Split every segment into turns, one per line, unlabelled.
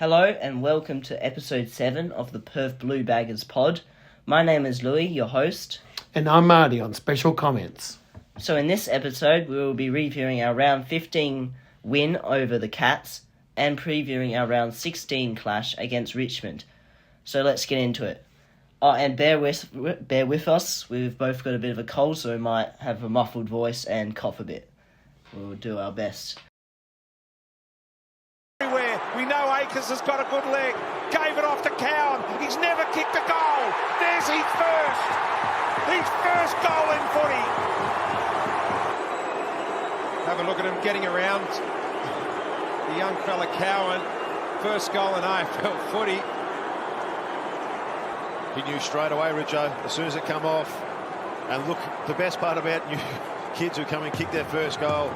Hello and welcome to episode 7 of the Perth Blue Baggers pod. My name is Louis, your host.
And I'm Marty on special comments.
So in this episode, we will be reviewing our round 15 win over the Cats and previewing our round 16 clash against Richmond. So let's get into it. And bear with us, we've both got a bit of a cold, so we might have a muffled voice and cough a bit. We'll do our best.
We know Akers has got a good leg. Gave it off to Cowan. He's never kicked a goal. There's his first. His first goal in footy. Have a look at him getting around the young fella Cowan. First goal in AFL footy.
He knew straight away, Richo, as soon as it come off. And look, the best part about you kids who come and kick their first goal.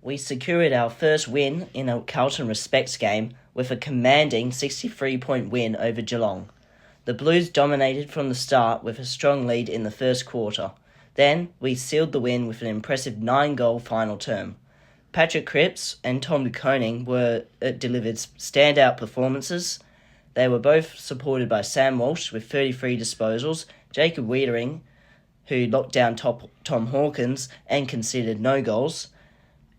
We secured our first win in a Carlton Respects game with a commanding 63-point win over Geelong. The Blues dominated from the start with a strong lead in the first quarter. Then, we sealed the win with an impressive 9-goal final term. Patrick Cripps and Tom de Koning delivered standout performances. They were both supported by Sam Walsh with 33 disposals, Jacob Wiedering, who locked down Tom Hawkins and conceded no goals,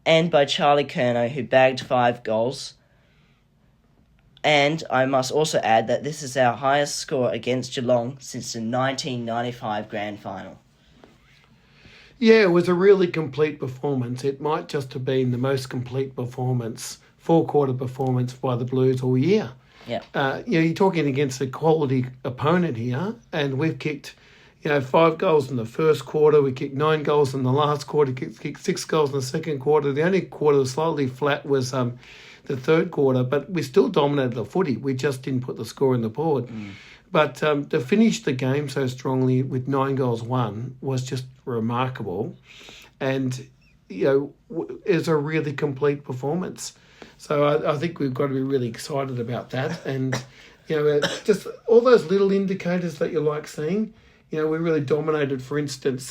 and by Charlie Curnow, who bagged 5 goals. And I must also add that this is our highest score against Geelong since the 1995 Grand Final.
Yeah, it was a really complete performance. It might just have been the most complete performance, four-quarter performance by the Blues all year.
Yeah.
You're talking against a quality opponent here, and we've kicked 5 goals in the first quarter. We kicked 9 goals in the last quarter, kicked 6 goals in the second quarter. The only quarter that was slightly flat was the third quarter, but we still dominated the footy. We just didn't put the score on the board. But to finish the game so strongly with 9 goals won was just remarkable. And, it's a really complete performance. So I think we've got to be really excited about that. And, just all those little indicators that you like seeing. We really dominated, for instance,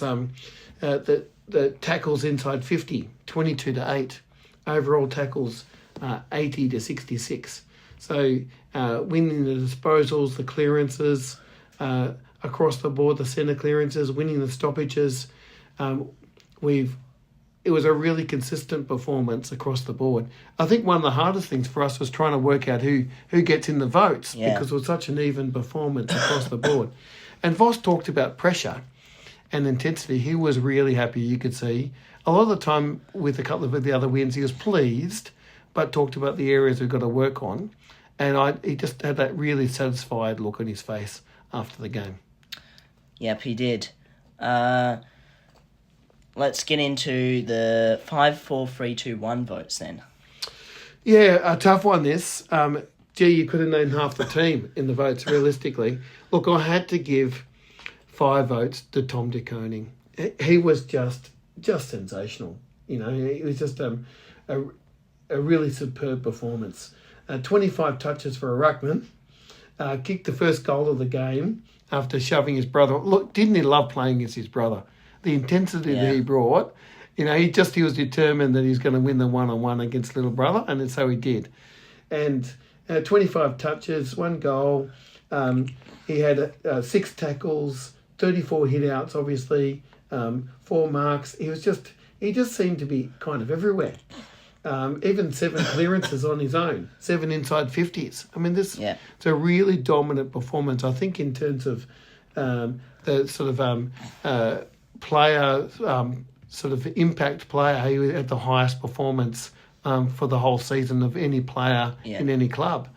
the tackles inside 50, 22-8. Overall tackles, 80-66. So winning the disposals, the clearances, across the board, the centre clearances, winning the stoppages. It was a really consistent performance across the board. I think one of the hardest things for us was trying to work out who gets in the votes because it was such an even performance across the board. And Voss talked about pressure and intensity. He was really happy, you could see. A lot of the time with a couple of the other wins, he was pleased, but talked about the areas we've got to work on. And he just had that really satisfied look on his face after the game.
Yep, he did. Let's get into the 5-4-3-2-1 votes then.
Yeah, a tough one this. You could have named half the team in the votes, realistically. Look, I had to give 5 votes to Tom de Koning. He was just sensational. It was just a really superb performance. 25 touches for a ruckman. Kicked the first goal of the game after shoving his brother. Look, didn't he love playing against his brother? The intensity that he brought. He was determined that he was going to win the one-on-one against little brother, and so he did. And 25 touches, 1 goal. He had 6 tackles, 34 hit-outs, obviously, 4 marks. He just seemed to be kind of everywhere. Even 7 clearances on his own, 7 inside 50s. I mean, it's a really dominant performance, I think, in terms of the sort of player, sort of impact player. He was at the highest performance for the whole season of any player in any club.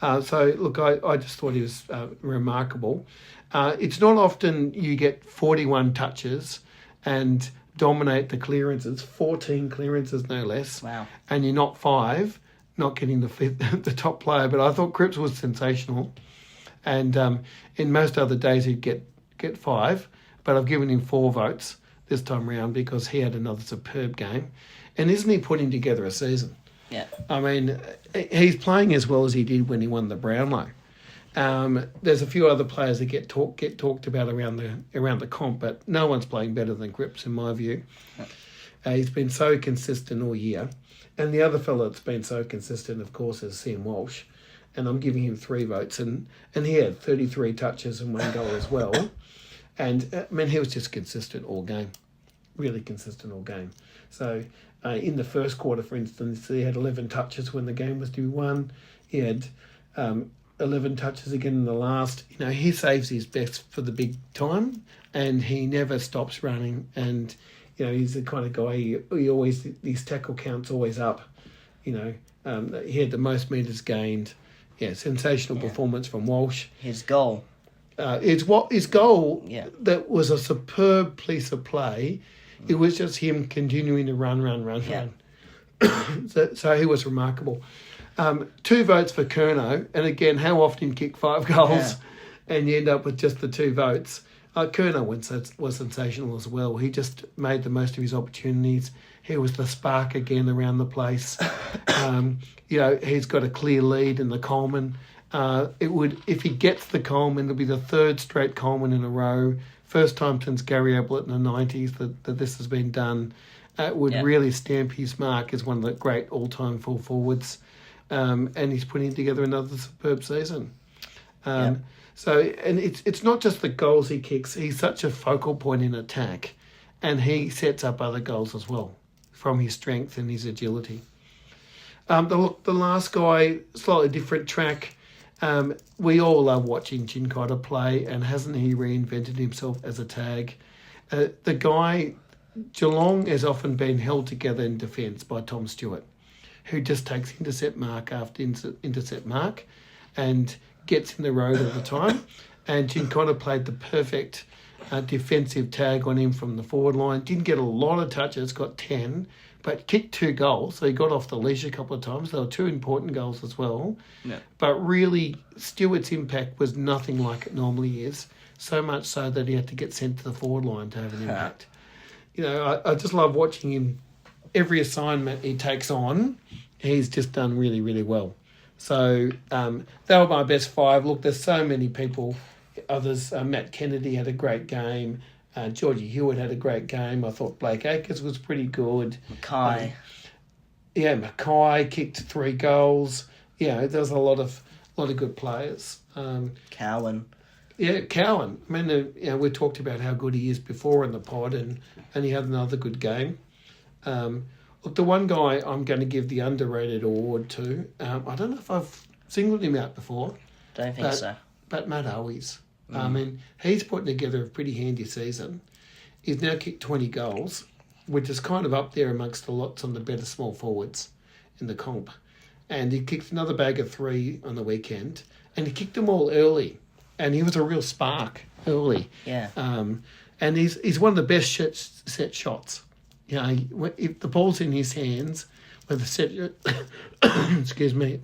So, look, I just thought he was remarkable. It's not often you get 41 touches and dominate the clearances, 14 clearances no less.
Wow.
And you're not 5, not getting the top player. But I thought Cripps was sensational. And in most other days he'd get 5, but I've given him 4 votes this time round because he had another superb game. And isn't he putting together a season?
Yeah.
I mean, he's playing as well as he did when he won the Brownlow. There's a few other players that get talked about around the comp, but no one's playing better than Cripps in my view. He's been so consistent all year. And the other fellow that's been so consistent, of course, is Sam Walsh. and I'm giving him 3 votes. And he had 33 touches and 1 goal as well. And, he was just consistent all game. Really consistent all game. So, in the first quarter, for instance, he had 11 touches when the game was to be won. He had 11 touches again in the last. He saves his best for the big time, and he never stops running. And, he's the kind of guy, he always, his tackle count's always up. He had the most metres gained. Yeah, sensational performance from Walsh.
His goal.
His goal, that was a superb piece of play. It was just him continuing to run. So he was remarkable. 2 votes for Curnow, and again, how often kick 5 goals, and you end up with just the 2 votes. Curnow was sensational as well. He just made the most of his opportunities. He was the spark again around the place. He's got a clear lead in the Coleman. If he gets the Coleman, it'll be the 3rd straight Coleman in a row. First time since Gary Ablett in the 90s that this has been done. It would really stamp his mark as one of the great all-time full forwards. And he's putting together another superb season. So, and it's not just the goals he kicks. He's such a focal point in attack, and he sets up other goals as well from his strength and his agility. The last guy, slightly different track. We all love watching Chincotta play, and hasn't he reinvented himself as a tag? The guy, Geelong has often been held together in defence by Tom Stewart, who just takes intercept mark after intercept mark and gets in the road all the time. And Chincotta played the perfect defensive tag on him from the forward line. Didn't get a lot of touches, got 10, but kicked 2 goals. So he got off the leash a couple of times. They were 2 important goals as well. Yeah. But really, Stewart's impact was nothing like it normally is, so much so that he had to get sent to the forward line to have an impact. I just love watching him. Every assignment he takes on, he's just done really, really well. So they were my best 5. Look, there's so many people, others. Matt Kennedy had a great game. Georgie Hewitt had a great game. I thought Blake Acres was pretty good.
Mackay.
Mackay kicked 3 goals. There was a lot of good players.
Cowan.
Yeah, Cowan. We talked about how good he is before in the pod, and he had another good game. Look, the one guy I'm going to give the underrated award to, I don't know if I've singled him out before.
Don't think so.
But Matt Owies. He's putting together a pretty handy season. He's now kicked 20 goals, which is kind of up there amongst some of the better small forwards in the comp. And he kicked another bag of 3 on the weekend, and he kicked them all early. And he was a real spark early.
Yeah.
And he's one of the best set shots. If the ball's in his hands, with a set,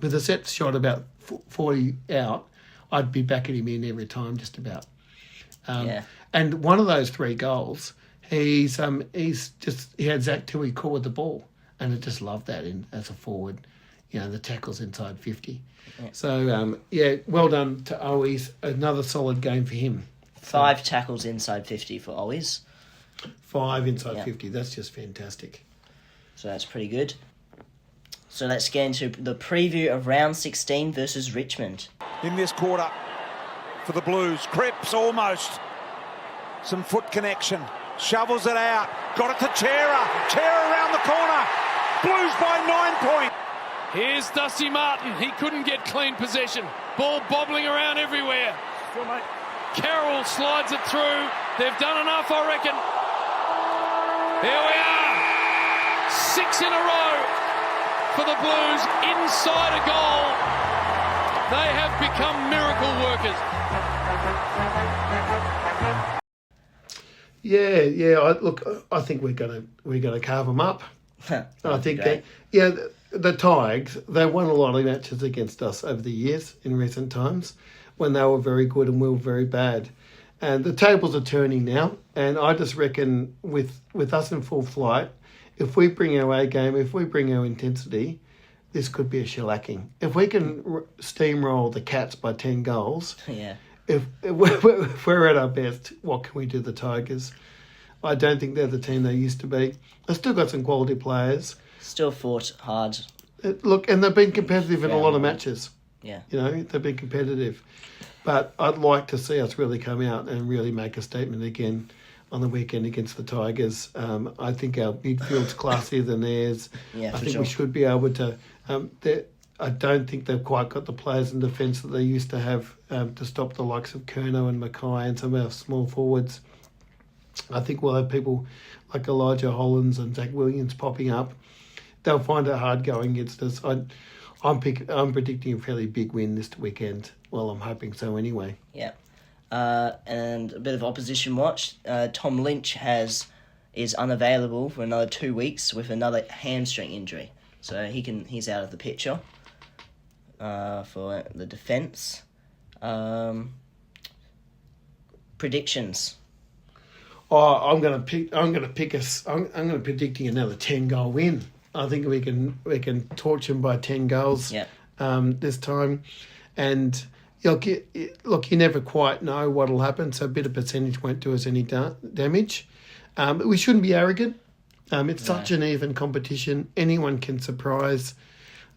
with a set shot about 40 out, I'd be backing him in every time, just about. And one of those 3 goals, he had Zach Tui caught with the ball, and I just love that as a forward. The tackles inside 50. Yeah. So well done to Owies. Another solid game for him.
5 tackles inside 50 for Owies.
5 inside 50. That's just fantastic.
So that's pretty good. So let's get into the preview of round 16 versus Richmond.
In this quarter for the Blues, Cripps almost. Some foot connection. Shovels it out. Got it to Chera. Chera around the corner. Blues by 9 points.
Here's Dusty Martin. He couldn't get clean possession. Ball bobbling around everywhere.
Still, mate.
Carroll slides it through. They've done enough, I reckon. Here we are. 6 in a row for the Blues inside a goal. They have become miracle workers.
I think we're gonna carve them up. I think that the Tigers, they won a lot of matches against us over the years in recent times when they were very good and we were very bad. And the tables are turning now, and I just reckon with us in full flight, if we bring our A game, if we bring our intensity, this could be a shellacking. If we can steamroll the Cats by 10 goals, if we're at our best, what can we do the Tigers? I don't think they're the team they used to be. They've still got some quality players.
Still fought hard.
Look, and they've been competitive in a lot of matches.
Yeah.
You know, they've been competitive. But I'd like to see us really come out and really make a statement again on the weekend against the Tigers. I think our midfield's classier than theirs.
Yeah,
I
for
think
sure.
we should be able to... I don't think they've quite got the players in defence that they used to have to stop the likes of Kerno and Mackay and some of our small forwards. I think we'll have people like Elijah Hollands and Zach Williams popping up. They'll find it hard going against us. I'm predicting a fairly big win this weekend. Well, I'm hoping so anyway.
Yeah. And a bit of opposition watch. Tom Lynch is unavailable for another 2 weeks with another hamstring injury. So he's out of the picture for the defence. Predictions.
I'm going to predicting another 10-goal win. I think we can torch them by 10 goals.
Yeah.
This time, and look, you never quite know what'll happen. So a bit of percentage won't do us any damage. We shouldn't be arrogant. It's such an even competition. Anyone can surprise.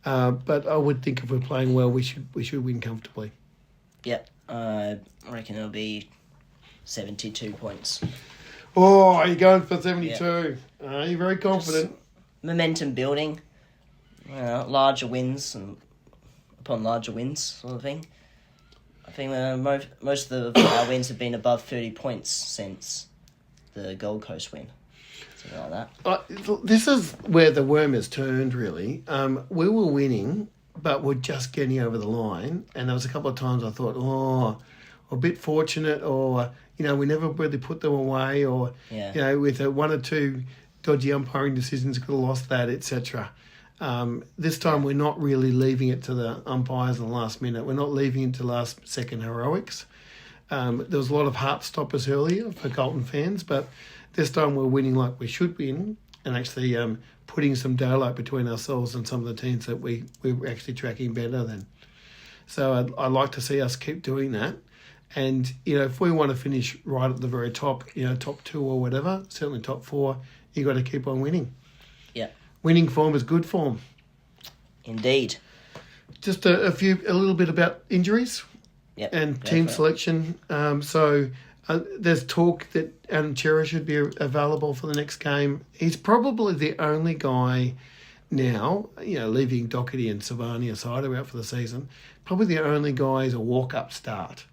But I would think if we're playing well, we should win comfortably.
Yep. I reckon it'll be 72 points.
Oh, are you going for 72? You're very confident.
Just momentum building. Larger wins and upon larger wins sort of thing. I think most of our wins have been above 30 points since the Gold Coast win. Something like that.
This is where the worm has turned, really. We were winning, but we're just getting over the line. And there was a couple of times I thought, a bit fortunate, or, we never really put them away, or, with one or two dodgy umpiring decisions, could have lost that, etc. This time we're not really leaving it to the umpires in the last minute. We're not leaving it to last-second heroics. There was a lot of heart stoppers earlier for Carlton fans, but this time we're winning like we should win, and actually putting some daylight between ourselves and some of the teams that we're actually tracking better than. So I'd like to see us keep doing that. And, if we want to finish right at the very top, top 2 or whatever, certainly top 4, you got to keep on winning.
Yeah.
Winning form is good form.
Indeed.
Just a little bit about injuries.
Yep.
And team selection. There's talk that Adam Chera should be available for the next game. He's probably the only guy now, leaving Doherty and Savani aside, who are out for the season, probably the only guy is a walk-up start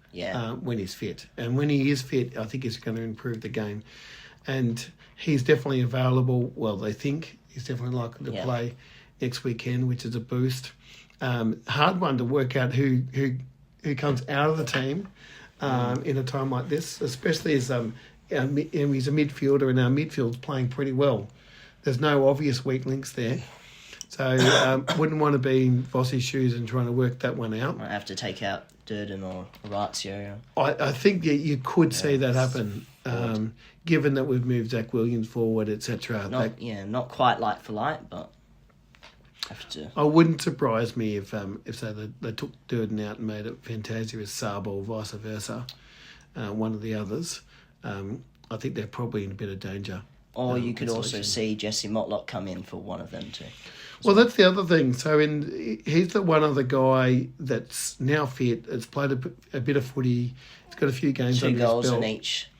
when he's fit. And when he is fit, I think he's going to improve the game. And he's definitely available. Well, they think he's definitely likely to play next weekend, which is a boost. Hard one to work out who comes out of the team in a time like this, especially as he's a midfielder and our midfield's playing pretty well. There's no obvious weak links there. So wouldn't want to be in Vossi's shoes and trying to work that one out.
Might have to take out Durden or Horatio.
I think you could see that happen, given that we've moved Zach Williams forward, etc.
Not quite light for light, but have to.
I wouldn't surprise me if they took Durden out and made it Fantasia as Saba or vice versa, one of the others. I think they're probably in a bit of danger.
Or you could also see Jesse Motlop come in for one of them too.
Well, that's the other thing. So he's the one other guy that's now fit. Has played a bit of footy. He's got a few games under his belt.
2 goals in each.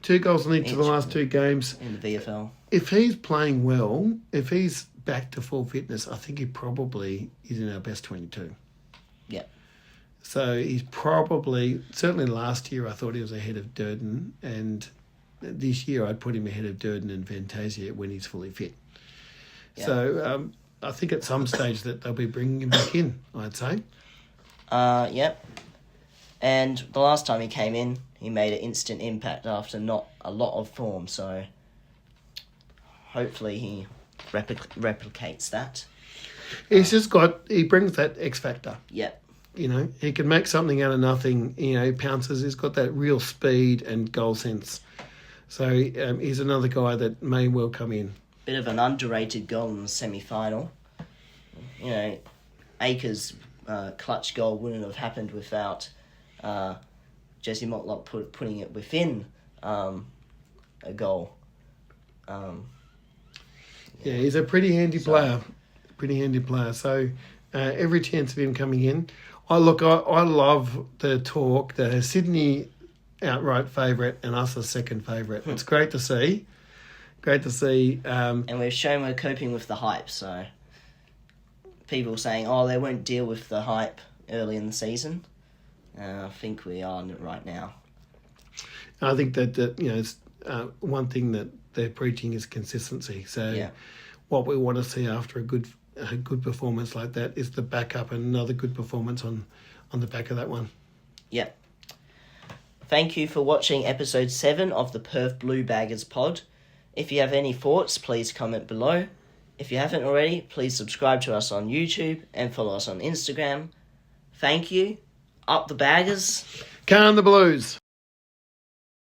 2 goals in each of the last 2 games.
In the VFL.
If he's playing well, if he's back to full fitness, I think he probably is in our best 22.
Yeah.
So he's probably, certainly last year I thought he was ahead of Durden, and this year I'd put him ahead of Durden and Fantasia when he's fully fit. Yeah. So I think at some stage that they'll be bringing him back in, I'd say.
Yep. And the last time he came in, he made an instant impact after not a lot of form. So hopefully he replicates that.
He brings that X factor.
Yep.
He can make something out of nothing. He pounces. He's got that real speed and goal sense. So he's another guy that may well come in.
Bit of an underrated goal in the semi-final. Akers' clutch goal wouldn't have happened without Jesse Motlop putting it within a goal.
He's a pretty handy player. So every chance of him coming in. I love the talk. The Sydney outright favourite and us a second favourite. It's great to see. Great to see.
And we've shown we're coping with the hype. So people saying, they won't deal with the hype early in the season. I think we are right now.
I think that it's, one thing that they're preaching is consistency. So what we want to see after a good performance like that is the backup and another good performance on the back of that one.
Yep. Thank you for watching episode 7 of the Perth Blue Baggers pod. If you have any thoughts, please comment below. If you haven't already, please subscribe to us on YouTube and follow us on Instagram. Thank you. Up the Baggers.
Calm the Blues.